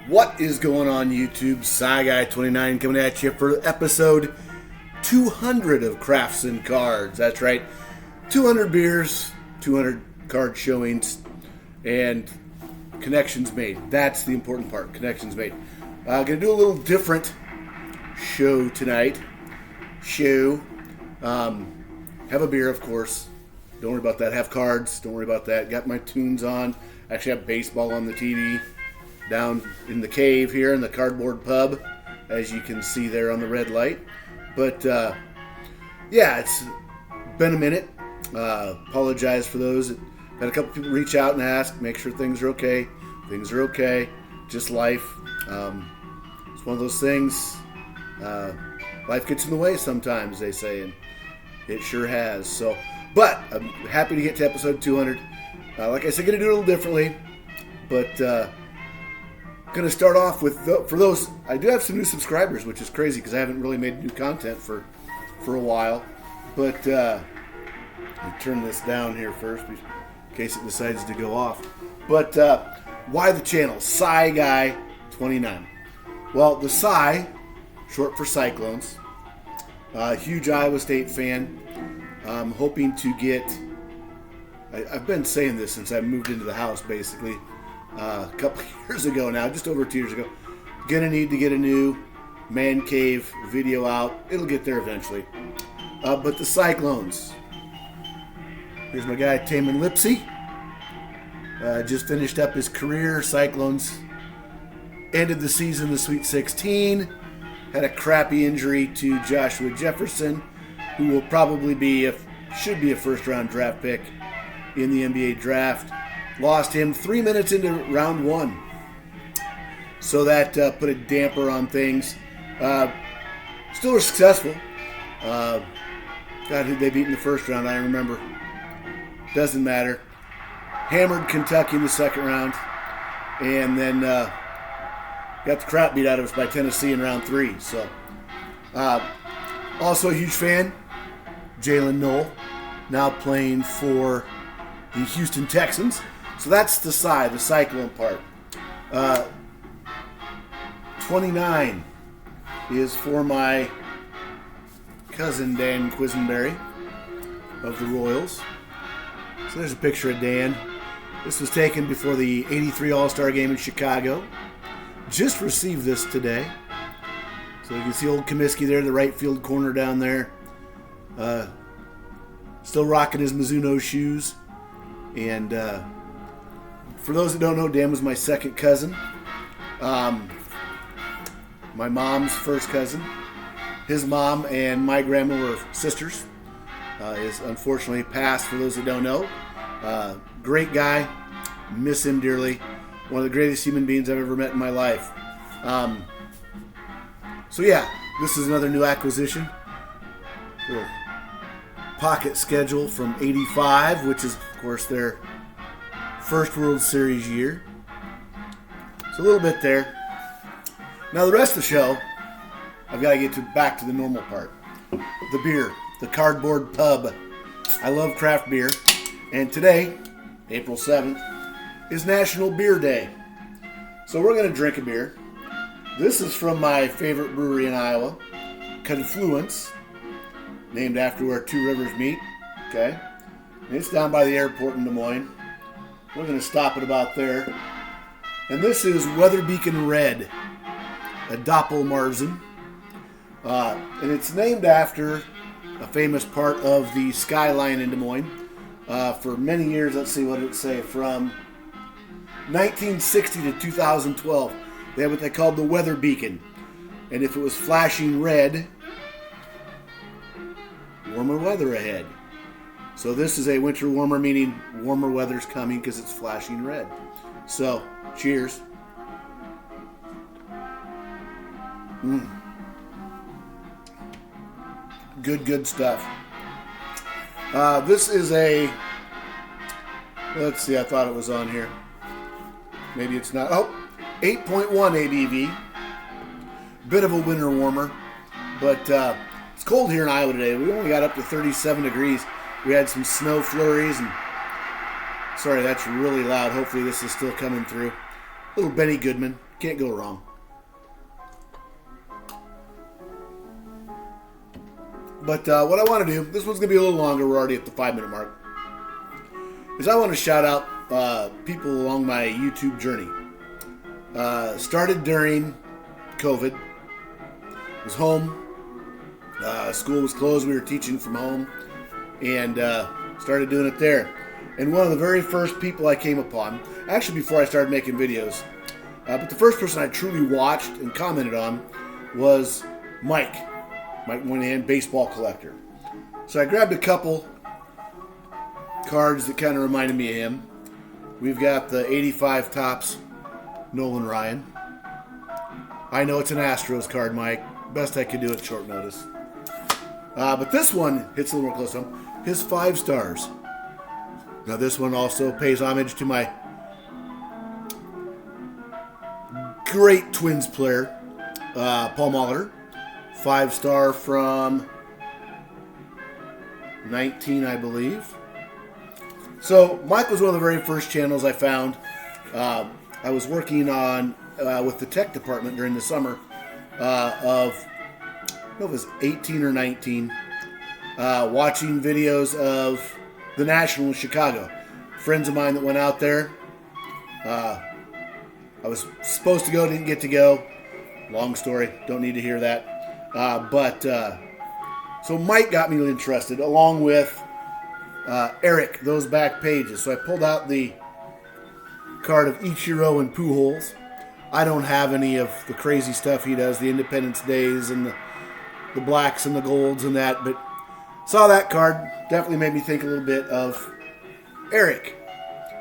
What is going on YouTube? SciGuy29 coming at you for episode 200 of Crafts and Cards. That's right, 200 beers, 200 card showings, and connections made. That's the important part, connections made. Gonna do a little different show tonight. Have a beer, of course. Don't worry about that. Have cards. Don't worry about that. Got my tunes on. Actually have baseball on the TV. Down in the cave here in the cardboard pub, as you can see there on the red light. But yeah, it's been a minute. Apologize for those. Had a couple people reach out and ask, make sure things are okay. Things are okay. Just life. It's one of those things. Life gets in the way sometimes, they say, and it sure has. So, but I'm happy to get to episode 200. Like I said, going to do it a little differently, but going to start off with, for those, I do have some new subscribers, which is crazy because I haven't really made new content for a while. But let me turn this down here first in case it decides to go off. But why the channel? SciGuy29. Well, the Sci, short for Cyclones. Huge Iowa State fan. I'm hoping to get, I've been saying this since I moved into the house, basically. A couple years ago now, just over 2 years ago. Gonna need to get a new man cave video out. It'll get there eventually. But the Cyclones. Here's my guy Taman Lipsy. Just finished up his career. Cyclones ended the season in the Sweet 16. Had a crappy injury to Joshua Jefferson, who will probably should be a first round draft pick in the NBA draft. Lost him 3 minutes into round one. So that put a damper on things. Still were successful. God, who they beat in the first round, I remember. Doesn't matter. Hammered Kentucky in the second round. And then got the crap beat out of us by Tennessee in round 3. So, also a huge fan. Jalen Knoll, now playing for the Houston Texans. So that's the Sci, the Cyclone part. 29 is for my cousin Dan Quisenberry of the Royals. So there's a picture of Dan. This was taken before the 83 All-Star game in Chicago. Just received this today. So you can see old Comiskey there, the right field corner down there. Still rocking his Mizuno shoes. And for those that don't know, Dan was my second cousin. My mom's first cousin. His mom and my grandma were sisters. Is unfortunately passed, for those that don't know. Great guy. Miss him dearly. One of the greatest human beings I've ever met in my life. So yeah, this is another new acquisition. Little pocket schedule from 85, which is, of course, their first World Series year. So a little bit there. Now the rest of the show, I've got to get back to the normal part. The beer, the cardboard pub. I love craft beer. And today, April 7th, is National Beer Day. So we're going to drink a beer. This is from my favorite brewery in Iowa, Confluence, named after where two rivers meet. Okay. And it's down by the airport in Des Moines. We're going to stop at about there. And this is Weather Beacon Red, a Doppelmarzen. And it's named after a famous part of the skyline in Des Moines. For many years, let's see what it would say, from 1960 to 2012, they had what they called the Weather Beacon. And if it was flashing red, warmer weather ahead. So this is a winter warmer, meaning warmer weather's coming because it's flashing red. So, cheers. Good stuff. This is a, let's see, I thought it was on here. Maybe it's not. Oh, 8.1 ABV. Bit of a winter warmer. But it's cold here in Iowa today. We only got up to 37 degrees. We had some snow flurries. And sorry, that's really loud. Hopefully this is still coming through. Little Benny Goodman. Can't go wrong. But what I want to do, this one's going to be a little longer. We're already at the 5-minute mark. Is I want to shout out people along my YouTube journey. Started during COVID. Was home. School was closed. We were teaching from home. And started doing it there. And one of the very first people I came upon, actually before I started making videos, but the first person I truly watched and commented on was Mike Moynihan, baseball collector. So I grabbed a couple cards that kind of reminded me of him. We've got the 85 Topps Nolan Ryan. I know it's an Astros card, Mike. Best I could do at short notice. But this one hits a little more close to him. His 5 stars. Now this one also pays homage to my great Twins player, Paul Molitor. 5-star from 19, I believe. So Mike was one of the very first channels I found. I was working on with the tech department during the summer of, I don't know if it was 18 or 19, watching videos of the National in Chicago. Friends of mine that went out there. I was supposed to go, didn't get to go. Long story, don't need to hear that. So Mike got me interested, along with Eric, those back pages. So I pulled out the card of Ichiro and Pujols. I don't have any of the crazy stuff he does, the Independence Days and the blacks and the golds and that, but saw that card, definitely made me think a little bit of Eric,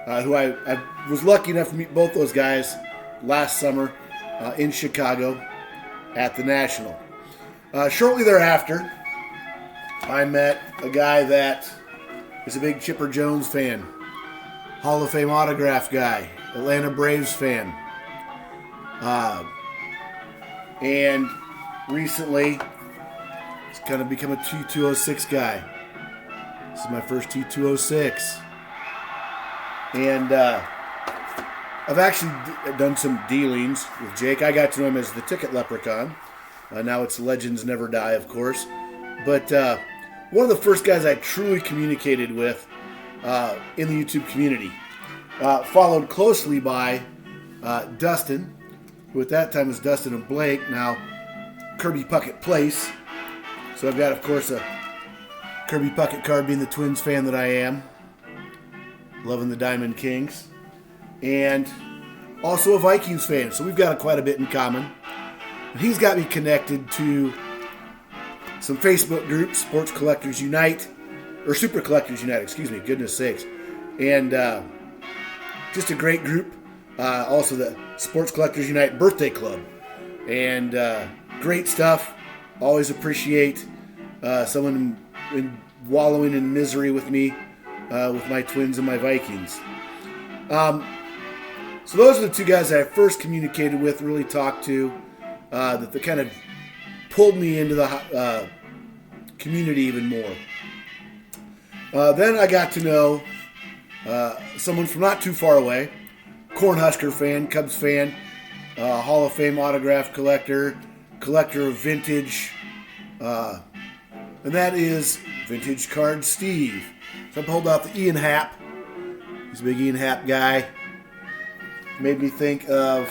who I was lucky enough to meet both those guys last summer in Chicago at the National. Shortly thereafter, I met a guy that is a big Chipper Jones fan, Hall of Fame autograph guy, Atlanta Braves fan, and recently he's kind of become a T206 guy. This is my first T206, and I've actually done some dealings with Jake. I got to know him as the Ticket Leprechaun. Now it's Legends Never Die, of course. But one of the first guys I truly communicated with in the YouTube community, followed closely by Dustin, who at that time was Dustin and Blake, now Kirby Puckett Place. So I've got, of course, a Kirby Puckett card, being the Twins fan that I am, loving the Diamond Kings, and also a Vikings fan. So we've got quite a bit in common. And he's got me connected to some Facebook groups, Sports Collectors Unite, or Super Collectors Unite, excuse me, goodness sakes. And just a great group. Also the Sports Collectors Unite Birthday Club. And great stuff. Always appreciate someone wallowing in misery with me, with my Twins and my Vikings. So those are the two guys that I first communicated with, really talked to, that they kind of pulled me into the community even more. Then I got to know someone from not too far away, Cornhusker fan, Cubs fan, Hall of Fame autograph collector of vintage, and that is Vintage Card Steve. So I pulled out the Ian Happ. He's a big Ian Happ guy. Made me think of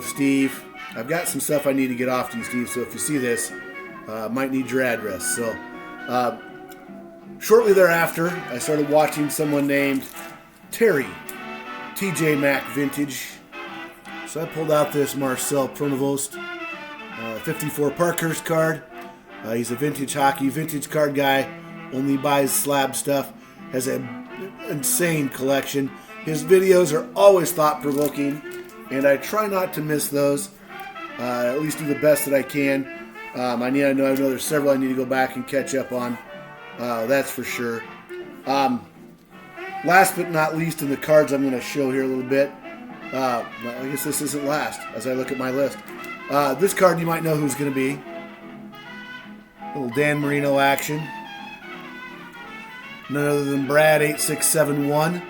Steve. I've got some stuff I need to get off to you, Steve, so if you see this, might need your address. So, shortly thereafter, I started watching someone named Terry, TJ Maxx Vintage. So I pulled out this Marcel Pronovost 54 Parkhurst card. He's a vintage hockey, vintage card guy, only buys slab stuff, has an insane collection. His videos are always thought-provoking, and I try not to miss those. At least do the best that I can. I know there's several I need to go back and catch up on. That's for sure. Last but not least, in the cards I'm going to show here a little bit. I guess this isn't last as I look at my list. This card you might know who's going to be. A little Dan Marino action. None other than Brad8671.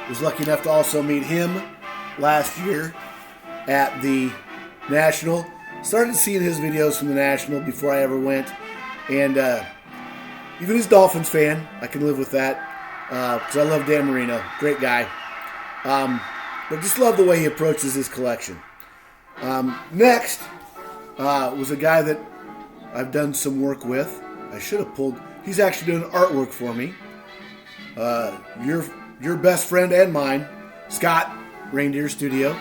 Was lucky enough to also meet him last year at the National. Started seeing his videos from the National before I ever went. And even as a Dolphins fan, I can live with that. Because I love Dan Marino. Great guy. But just love the way he approaches his collection. Next was a guy that I've done some work with. I should have pulled. He's actually doing artwork for me. Your best friend and mine, Scott, Reindeer Studio.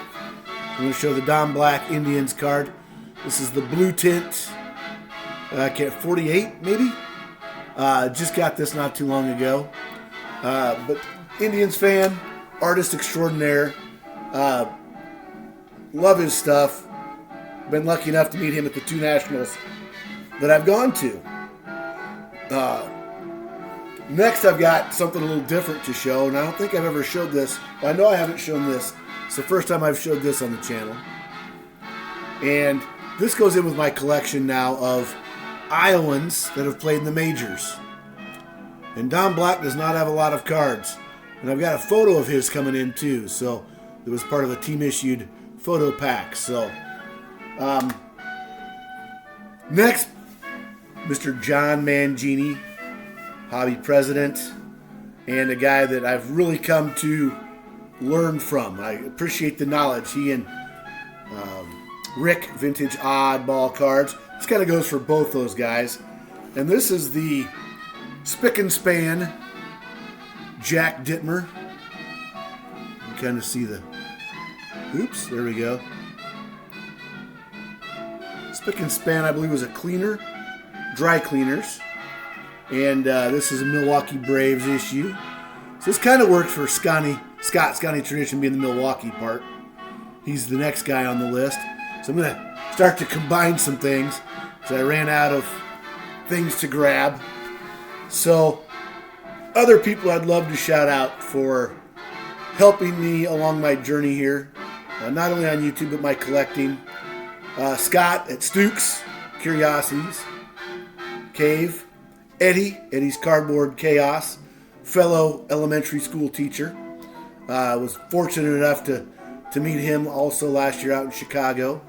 I'm going to show the Don Black Indians card. This is the blue tint. 48 maybe. Just got this not too long ago. But Indians fan, artist extraordinaire. Love his stuff. Been lucky enough to meet him at the 2 Nationals that I've gone to. Next, I've got something a little different to show, and I don't think I've ever showed this. Well, I know I haven't shown this. It's the first time I've showed this on the channel. And this goes in with my collection now of Iowans that have played in the majors. And Don Black does not have a lot of cards. And I've got a photo of his coming in too, so it was part of a team-issued photo pack. So, next, Mr. John Mangini, hobby president, and a guy that I've really come to learn from. I appreciate the knowledge. He and Rick, Vintage Oddball Cards. This kind of goes for both those guys. And this is the Spick and Span Jack Dittmer. You can kind of see the... Oops, there we go. Spick and Span, I believe, was a cleaner. Dry cleaners. And this is a Milwaukee Braves issue. So this kind of worked for Scotty Tradition being the Milwaukee part. He's the next guy on the list. So I'm going to start to combine some things because I ran out of things to grab. So other people I'd love to shout out for helping me along my journey here, not only on YouTube but my collecting. Scott at Stukes Curiosities Cave. Eddie's Cardboard Chaos, fellow elementary school teacher. Was fortunate enough to meet him also last year out in Chicago.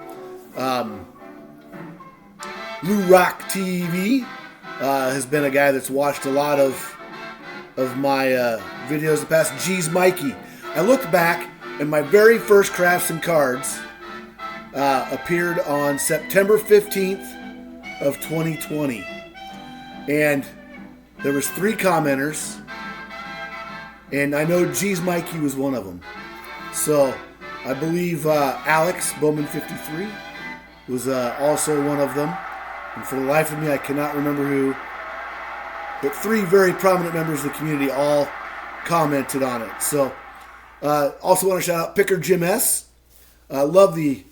Lou Rock TV has been a guy that's watched a lot of my videos the past. Geez Mikey. I looked back and my very first Crafts and Cards appeared on September 15th of 2020. And there was 3 commenters, and I know Geez Mikey was one of them. So I believe Alex Bowman 53 was also one of them. And for the life of me, I cannot remember who. But 3 very prominent members of the community all commented on it. So also want to shout out Picker Jim S. Love the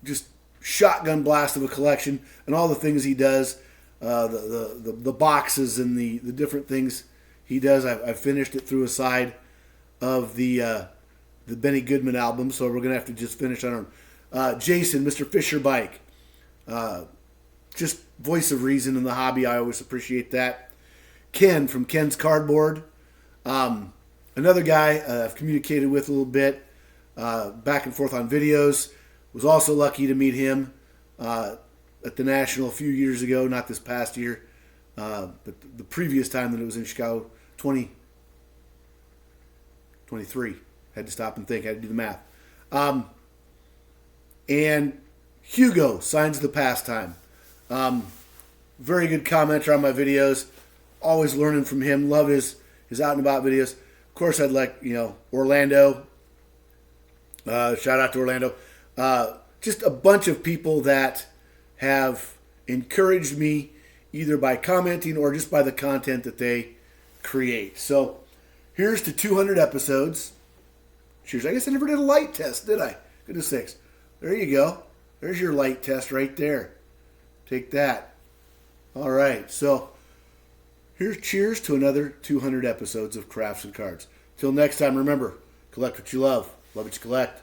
just shotgun blast of a collection and all the things he does. The boxes and the different things he does. I finished it through a side of the Benny Goodman album, so we're gonna have to just finish on our Jason, Mr. Fisher Bike, just voice of reason in the hobby. I always appreciate that. Ken from Ken's Cardboard, another guy I've communicated with a little bit, back and forth on videos. Was also lucky to meet him at the National a few years ago, not this past year, but the previous time that it was in Chicago, 2023. Had to stop and think, had to do the math. And Hugo, Signs of the Pastime. Very good commenter on my videos. Always learning from him. Love his out and about videos. Of course, I'd like, Orlando. Shout out to Orlando. Just a bunch of people that have encouraged me either by commenting or just by the content that they create. So here's to 200 episodes. Cheers. I guess I never did a light test, did I? Goodness sakes. There you go. There's your light test right there. Take that. All right. So here's cheers to another 200 episodes of Crafts and Cards. Till next time, remember, collect what you love. Love what you collect.